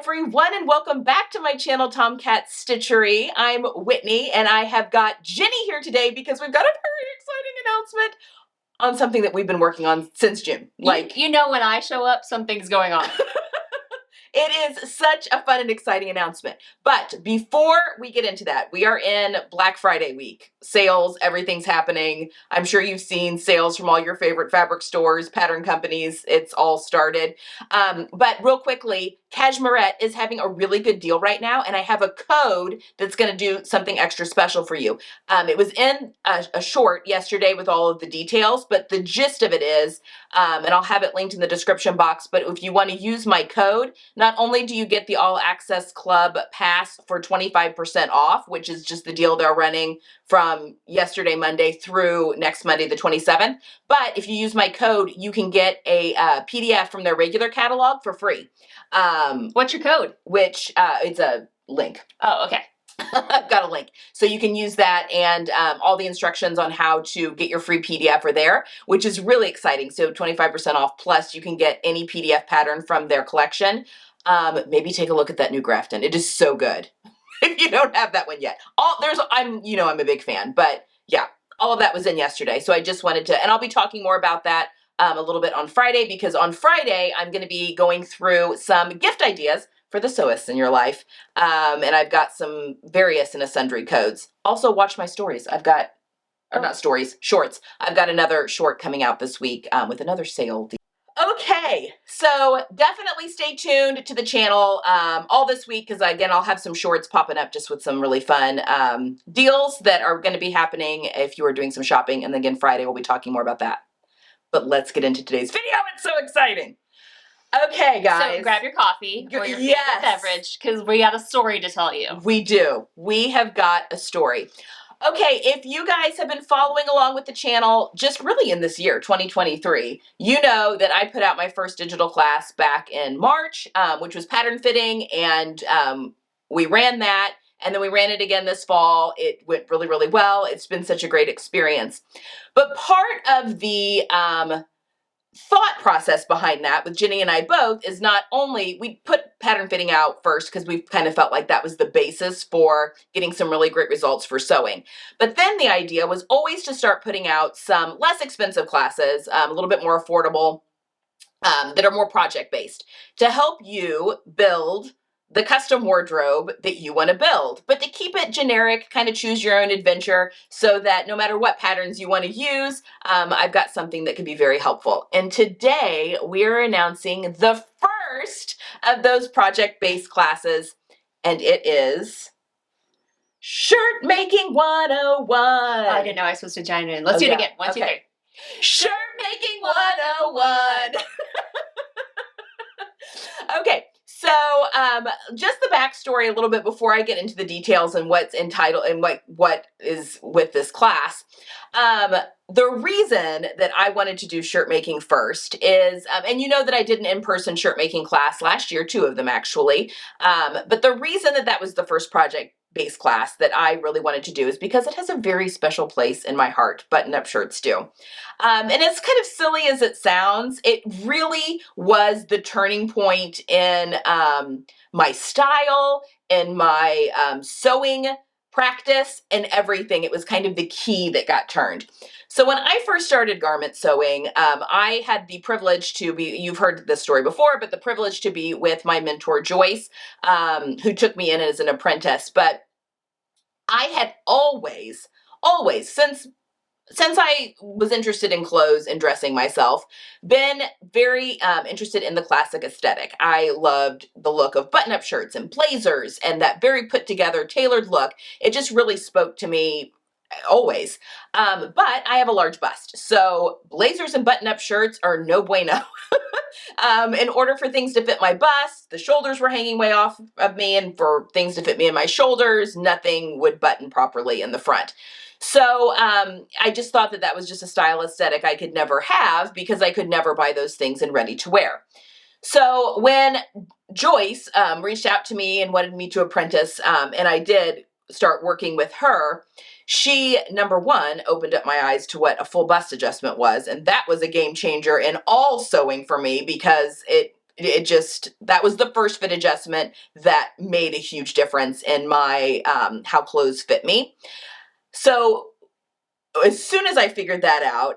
everyone, and welcome back to my channel, Tomcat Stitchery. I'm Whitney, and I have got Jenny here today because we've got a very exciting announcement on something that we've been working on since June. You know when I show up, something's going on. It is such a fun and exciting announcement. But before we get into that, we are in Black Friday week. Sales, everything's happening. I'm sure you've seen sales from all your favorite fabric stores, pattern companies. It's all started. But real quickly, Cashmerette is having a really good deal right now, and I have a code that's going to do something extra special for you. It was in a short yesterday with all of the details, but the gist of it is, and I'll have it linked in the description box, but if you want to use my code, not only do you get the All Access Club Pass for 25% off, which is just the deal they're running from yesterday, Monday, through next Monday, the 27th, but if you use my code, you can get a PDF from their regular catalog for free. What's your code? Which, it's a link. Oh, okay. I've got a link. So you can use that, and all the instructions on how to get your free PDF are there, which is really exciting. So 25% off, plus you can get any PDF pattern from their collection. Maybe take a look at that new Grafton. It is so good. If you don't have that one yet. I'm a big fan, but yeah, all of that was in yesterday. So I just wanted to, and I'll be talking more about that a little bit on Friday, because on Friday, I'm going to be going through some gift ideas for the sewists in your life. And I've got some various and sundry codes. Also watch my stories. I've got, or not stories, shorts. I've got another short coming out this week with another sale deal. Okay, so definitely stay tuned to the channel all this week, because again, I'll have some shorts popping up just with some really fun deals that are going to be happening if you are doing some shopping. And then again, Friday, we'll be talking more about that. But let's get into today's video. It's so exciting. Okay, guys. So grab your coffee or your favorite beverage, because we got a story to tell you. We do. We have got a story. Okay, if you guys have been following along with the channel just really in this year, 2023, you know that I put out my first digital class back in March, which was pattern fitting, and we ran that, and then we ran it again this fall. It went really, really well. It's been such a great experience. But part of the thought process behind that with Jenny and I both is not only, we put pattern fitting out first because we kind of felt like that was the basis for getting some really great results for sewing. But then the idea was always to start putting out some less expensive classes, a little bit more affordable, that are more project-based, to help you build the custom wardrobe that you want to build, but to keep it generic, kind of choose your own adventure, so that no matter what patterns you want to use, I've got something that could be very helpful. And today we're announcing the first of those project-based classes, and it is Shirt Making 101. I didn't know I was supposed to chime in. Let's do it again. One, two, three. Shirt Making 101. Okay. So, just the backstory a little bit before I get into the details and what's entitled and what is with this class. The reason that I wanted to do shirt making first is, and you know that I did an in-person shirt making class last year, 2 of them actually. But the reason that that was the first project-based class that I really wanted to do is because it has a very special place in my heart. Button-up shirts do. And as kind of silly as it sounds, it really was the turning point in my style, in my sewing practice, and everything. It was kind of the key that got turned. So when I first started garment sewing, I had the privilege to be, you've heard this story before, but the privilege to be with my mentor, Joyce, who took me in as an apprentice. But I had always, since I was interested in clothes and dressing myself, been very interested in the classic aesthetic. I loved the look of button-up shirts and blazers and that very put together, tailored look. It just really spoke to me always. But I have a large bust, so blazers and button-up shirts are no bueno. In order for things to fit my bust, the shoulders were hanging way off of me, and for things to fit me in my shoulders, nothing would button properly in the front. So I just thought that that was just a style aesthetic I could never have, because I could never buy those things in ready to wear. So when Joyce reached out to me and wanted me to apprentice, and I did start working with her, she, number one, opened up my eyes to what a full bust adjustment was, and that was a game changer in all sewing for me, because it that was the first fit adjustment that made a huge difference in my, how clothes fit me. So as soon as I figured that out,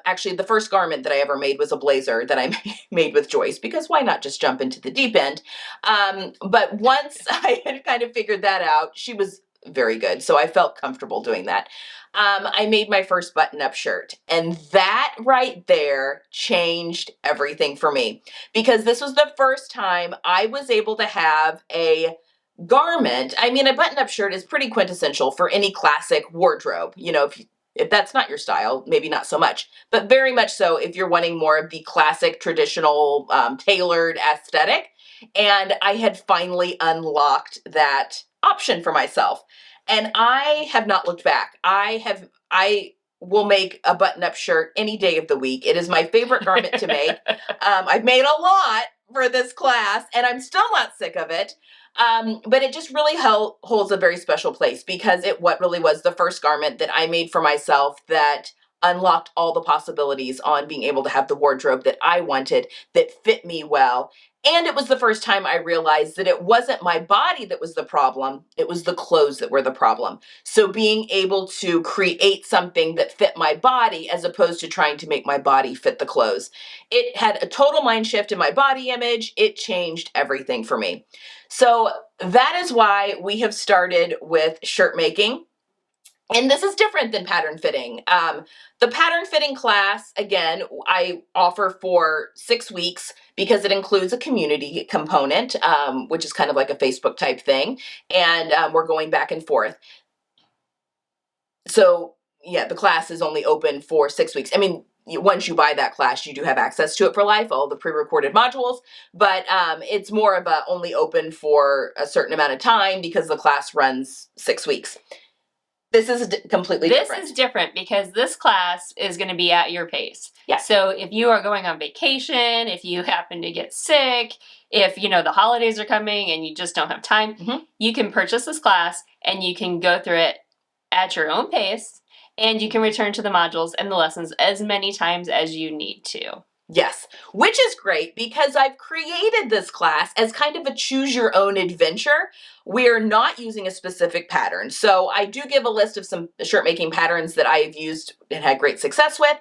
actually the first garment that I ever made was a blazer that I made with Joyce, because why not just jump into the deep end? But once I had kind of figured that out, she was very good. So I felt comfortable doing that. I made my first button-up shirt, and that right there changed everything for me, because this was the first time I was able to have a garment. I mean, a button-up shirt is pretty quintessential for any classic wardrobe. You know, if that's not your style, maybe not so much, but very much so if you're wanting more of the classic, traditional, tailored aesthetic. And I had finally unlocked that option for myself, and I have not looked back. I will make a button-up shirt any day of the week. It is my favorite garment to make. I've made a lot for this class, and I'm still not sick of it. But it just really holds a very special place, because what really was the first garment that I made for myself that unlocked all the possibilities on being able to have the wardrobe that I wanted, that fit me well. And it was the first time I realized that it wasn't my body that was the problem, it was the clothes that were the problem. So being able to create something that fit my body as opposed to trying to make my body fit the clothes. It had a total mind shift in my body image. It changed everything for me. So that is why we have started with shirt making. And this is different than pattern fitting. The pattern fitting class, again, I offer for 6 weeks, because it includes a community component, which is kind of like a Facebook type thing. And we're going back and forth. So yeah, the class is only open for 6 weeks. I mean, once you buy that class, you do have access to it for life, all the pre-recorded modules, but it's more of a only open for a certain amount of time, because the class runs 6 weeks. This is completely different. This is different because this class is going to be at your pace. Yeah. So if you are going on vacation, if you happen to get sick, if the holidays are coming and you just don't have time, you can purchase this class and you can go through it at your own pace, and you can return to the modules and the lessons as many times as you need to. Yes, which is great, because I've created this class as kind of a choose your own adventure. We're not using a specific pattern. So I do give a list of some shirt making patterns that I've used and had great success with,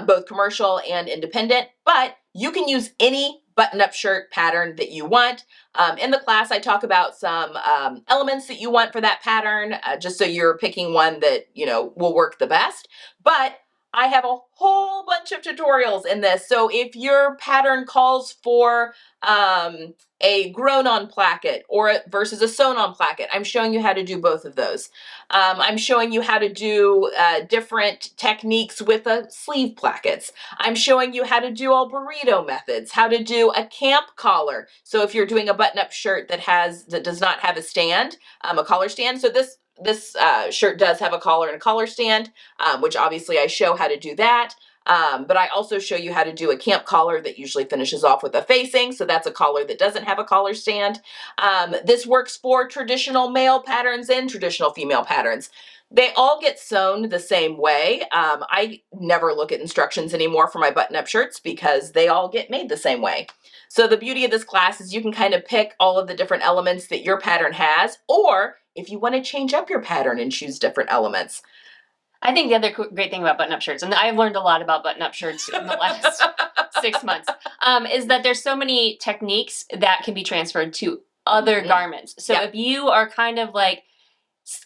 both commercial and independent, but you can use any button-up shirt pattern that you want. In the class, I talk about some elements that you want for that pattern, just so you're picking one that, will work the best. But I have a whole bunch of tutorials in this. So if your pattern calls for a grown-on placket versus a sewn-on placket, I'm showing you how to do both of those. I'm showing you how to do different techniques with sleeve plackets. I'm showing you how to do all burrito methods, how to do a camp collar. So if you're doing a button-up shirt that does not have a stand, a collar stand. So this shirt does have a collar and a collar stand, which obviously I show how to do that. But I also show you how to do a camp collar that usually finishes off with a facing. So that's a collar that doesn't have a collar stand. This works for traditional male patterns and traditional female patterns. They all get sewn the same way. I never look at instructions anymore for my button-up shirts, because they all get made the same way. So the beauty of this class is you can kind of pick all of the different elements that your pattern has, or if you want to change up your pattern and choose different elements. I think the other great thing about button-up shirts, and I've learned a lot about button-up shirts in the last 6 months, is that there's so many techniques that can be transferred to other garments. So if you are kind of like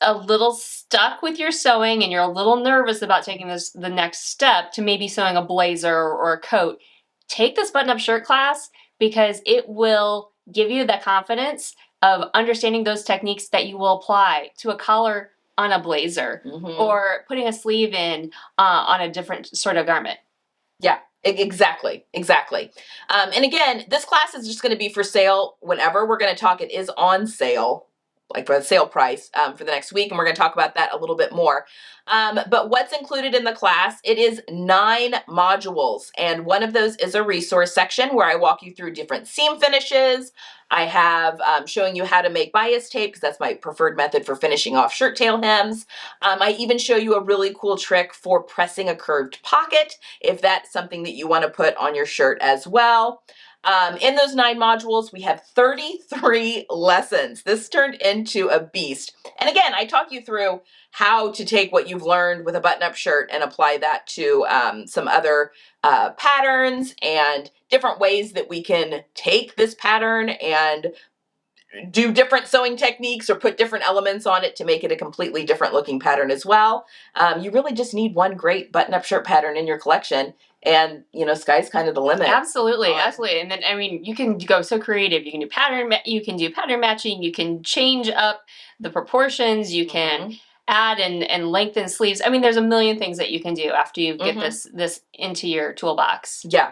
a little stuck with your sewing and you're a little nervous about taking the next step to maybe sewing a blazer or a coat, take this button-up shirt class, because it will give you the confidence of understanding those techniques that you will apply to a collar on a blazer, or putting a sleeve in on a different sort of garment. Yeah, exactly. And again, this class is just going to be for sale whenever. We're going to talk, it is on sale, like for the sale price for the next week, and we're going to talk about that a little bit more. But what's included in the class, it is 9 modules, and one of those is a resource section where I walk you through different seam finishes, I have showing you how to make bias tape, because that's my preferred method for finishing off shirt tail hems. I even show you a really cool trick for pressing a curved pocket, if that's something that you want to put on your shirt as well. In those 9 modules, we have 33 lessons. This turned into a beast. And again, I talk you through how to take what you've learned with a button-up shirt and apply that to some other patterns and different ways that we can take this pattern and do different sewing techniques or put different elements on it to make it a completely different looking pattern as well. You really just need one great button-up shirt pattern in your collection, and sky's kind of the limit. Absolutely, absolutely. And then you can go so creative. You can do pattern matching. You can change up the proportions. You can add and lengthen sleeves. There's a million things that you can do after you get this into your toolbox. Yeah.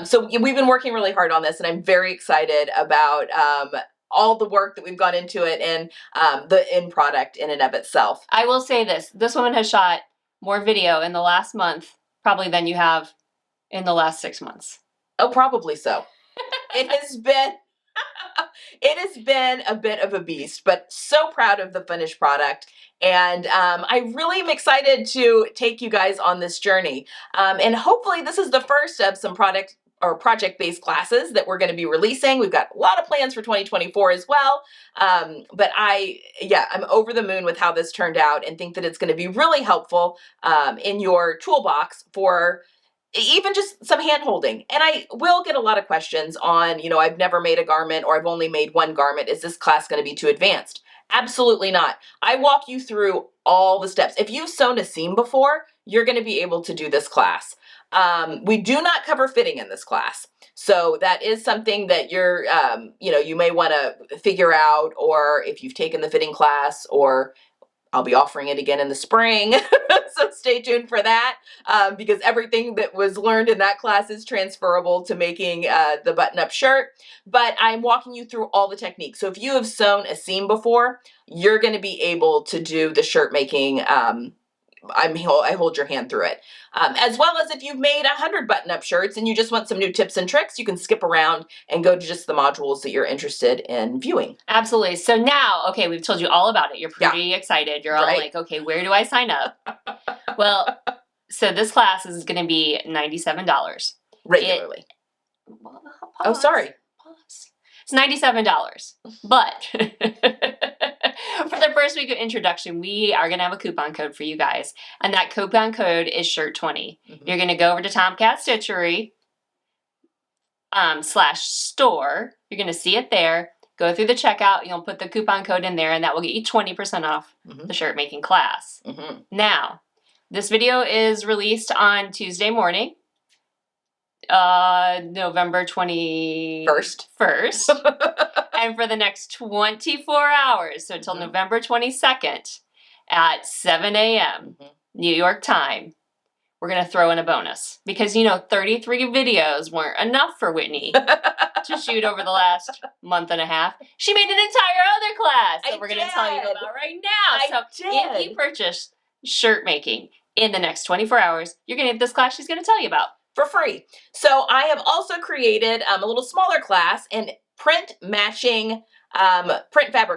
So we've been working really hard on this, and I'm very excited about all the work that we've gone into it and the end product in and of itself. I will say this woman has shot more video in the last month probably than you have in the last 6 months. Oh, probably so. It has been a bit of a beast, but so proud of the finished product. And I really am excited to take you guys on this journey. And hopefully this is the first of some product or project-based classes that we're going to be releasing. We've got a lot of plans for 2024 as well. But I'm over the moon with how this turned out, and think that it's going to be really helpful in your toolbox for even just some hand holding. And I will get a lot of questions on, I've never made a garment, or I've only made one garment. Is this class going to be too advanced? Absolutely not. I walk you through all the steps. If you've sewn a seam before, you're going to be able to do this class. We do not cover fitting in this class. So that is something that you're, you may want to figure out, or if you've taken the fitting class, or I'll be offering it again in the spring. So stay tuned for that, because everything that was learned in that class is transferable to making the button-up shirt. But I'm walking you through all the techniques. So if you have sewn a seam before, you're going to be able to do the shirt making. I hold your hand through it. As well as if you've made 100 button-up shirts and you just want some new tips and tricks, you can skip around and go to just the modules that you're interested in viewing. Absolutely. So now, okay, we've told you all about it. You're pretty excited. You're all like, okay, where do I sign up? Well, so this class is going to be $97. Regularly. Oh, sorry. It's $97. But for the first week of introduction, we are going to have a coupon code for you guys. And that coupon code is SHIRT20. You're going to go over to Tomcat Stitchery /store. You're going to see it there. Go through the checkout. You'll put the coupon code in there, and that will get you 20% off the shirt making class. Now, this video is released on Tuesday morning. November 21st. And for the next 24 hours, so until November 22nd at 7 a.m. New York time, we're going to throw in a bonus. Because, 33 videos weren't enough for Whitney to shoot over the last month and a half. She made an entire other class that we're going to tell you about right now. If you purchase shirt making in the next 24 hours, you're going to get this class she's going to tell you about. For free. So I have also created a little smaller class in print fabric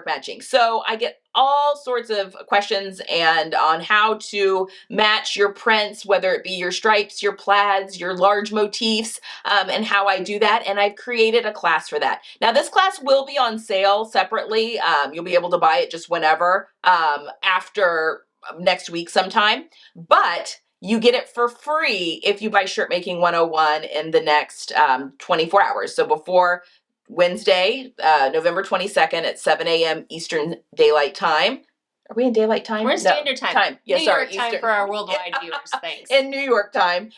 matching. So I get all sorts of questions on how to match your prints, whether it be your stripes, your plaids, your large motifs, and how I do that. And I've created a class for that. Now this class will be on sale separately. You'll be able to buy it just whenever, after next week sometime. But you get it for free if you buy Shirt Making 101 in the next 24 hours. So before Wednesday, November 22nd at 7 a.m. Eastern Daylight Time. Are we in Daylight Time? We're in Standard Time. Yeah, New sorry. York time for our worldwide viewers. Thanks. In New York time.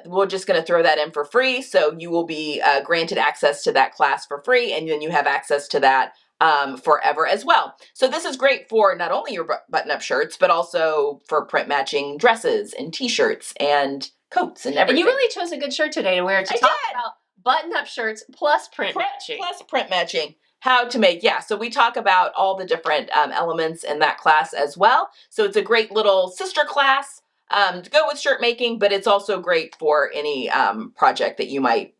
We're just going to throw that in for free. So you will be granted access to that class for free. And then you have access to that forever as well. So this is great for not only your button-up shirts, but also for print matching dresses and t-shirts and coats and everything. And you really chose a good shirt today to wear to talk about button-up shirts plus print matching. Plus print matching. How to make, so we talk about all the different elements in that class as well. So it's a great little sister class to go with shirt making, but it's also great for any project that you might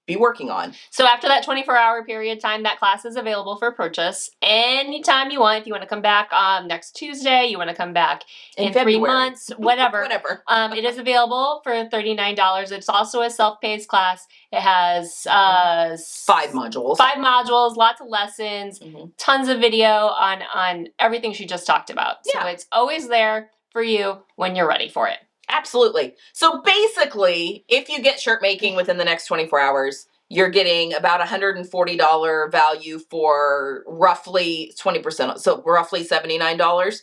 be working on. So after that 24-hour period time, that class is available for purchase anytime you want. If you want to come back next Tuesday, you want to come back in 3 months, whatever. Whatever. It is available for $39. It's also a self-paced class. It has 5 modules. 5 modules, lots of lessons, tons of video on everything she just talked about. So it's always there for you when you're ready for it. Absolutely. So basically, if you get shirt making within the next 24 hours, you're getting about $140 value for roughly 20%, so roughly $79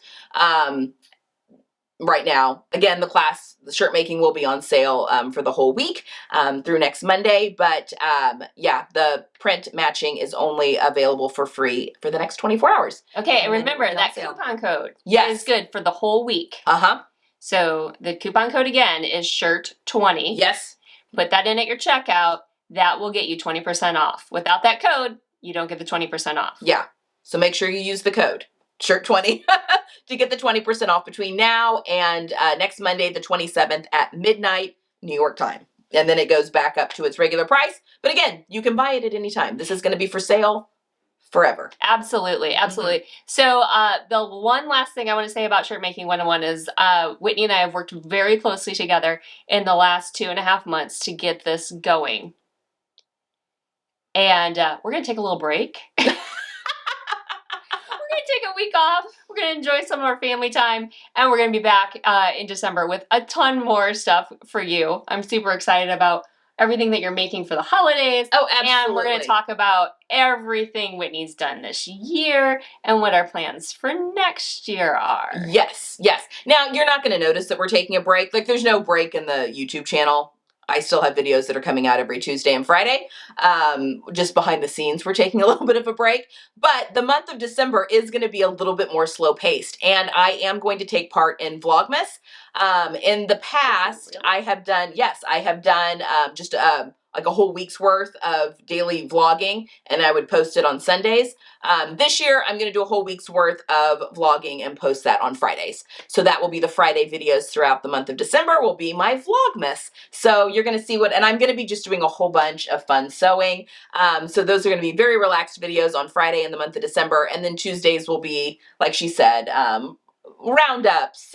right now. Again, the shirt making will be on sale for the whole week through next Monday, but the print matching is only available for free for the next 24 hours. Okay, and remember that coupon code is good for the whole week. So the coupon code again is SHIRT20. Yes. Put that in at your checkout. That will get you 20% off. Without that code, you don't get the 20% off. Yeah. So make sure you use the code SHIRT20 to get the 20% off between now and next Monday, the 27th at midnight, New York time. And then it goes back up to its regular price. But again, you can buy it at any time. This is going to be for sale forever. Absolutely. Absolutely. So the one last thing I want to say about Shirt Making 101 is Whitney and I have worked very closely together in the last 2.5 months to get this going. And we're going to take a little break. We're going to take a week off. We're going to enjoy some of our family time. And we're going to be back in December with a ton more stuff for you. I'm super excited about everything that you're making for the holidays. Oh, absolutely. And we're going to talk about everything Whitney's done this year and what our plans for next year are. Yes, yes. Now, you're not going to notice that we're taking a break. Like, there's no break in the YouTube channel. I still have videos that are coming out every Tuesday and Friday. Just behind the scenes, we're taking a little bit of a break. But the month of December is going to be a little bit more slow-paced. And I am going to take part in Vlogmas. In the past, I have done just like a whole week's worth of daily vlogging, and I would post it on Sundays. This year, I'm going to do a whole week's worth of vlogging and post that on Fridays. So that will be the Friday videos throughout the month of December will be my Vlogmas. So you're going to see and I'm going to be just doing a whole bunch of fun sewing. So those are going to be very relaxed videos on Friday in the month of December. And then Tuesdays will be, like she said, roundups,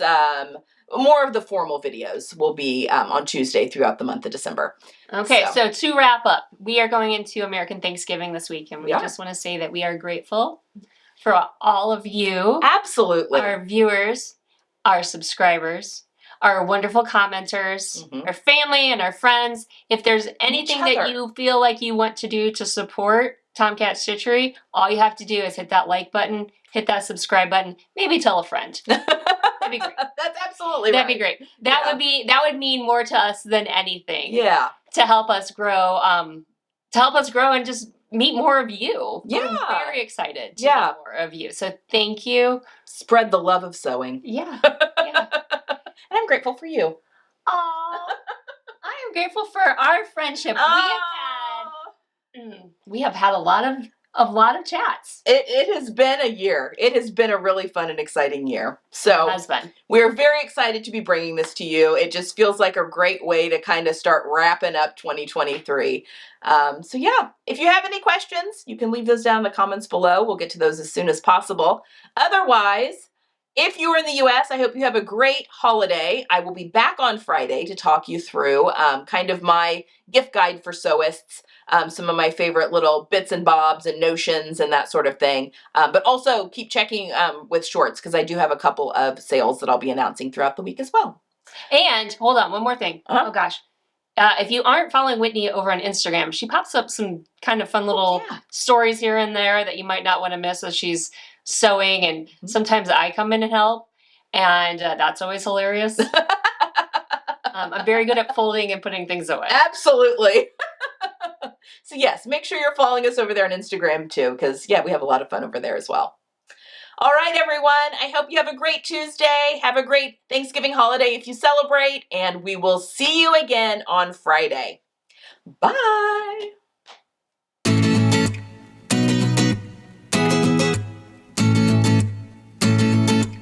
more of the formal videos will be on Tuesday throughout the month of December. Okay, so to wrap up, we are going into American Thanksgiving this week, and we just want to say that we are grateful for all of you. Absolutely. Our viewers, our subscribers, our wonderful commenters, our family and our friends. If there's anything that you feel like you want to do to support Tomcat Stitchery, all you have to do is hit that like button, hit that subscribe button, maybe tell a friend. That'd be great. That's absolutely That'd be great. That would mean more to us than anything. Yeah. To help us grow, and just meet more of you. Yeah. We're very excited to meet more of you. So thank you. Spread the love of sewing. Yeah. Yeah. And I'm grateful for you. Aw. I am grateful for our friendship. We have had a lot of chats. It has been a year. It has been a really fun and exciting year. So it has been. We're very excited to be bringing this to you. It just feels like a great way to kind of start wrapping up 2023. So yeah, if you have any questions, you can leave those down in the comments below. We'll get to those as soon as possible. Otherwise, if you are in the U.S., I hope you have a great holiday. I will be back on Friday to talk you through kind of my gift guide for sewists, some of my favorite little bits and bobs and notions and that sort of thing. But also keep checking with shorts because I do have a couple of sales that I'll be announcing throughout the week as well. And hold on, one more thing. Oh gosh. If you aren't following Whitney over on Instagram, she pops up some kind of fun little stories here and there that you might not want to miss as she's sewing, and sometimes I come in and help, and that's always hilarious. I'm very good at folding and putting things away. Absolutely. So yes, make sure you're following us over there on Instagram too, because we have a lot of fun over there as well. All right, everyone. I hope you have a great Tuesday. Have a great Thanksgiving holiday if you celebrate, and we will see you again on Friday. Bye.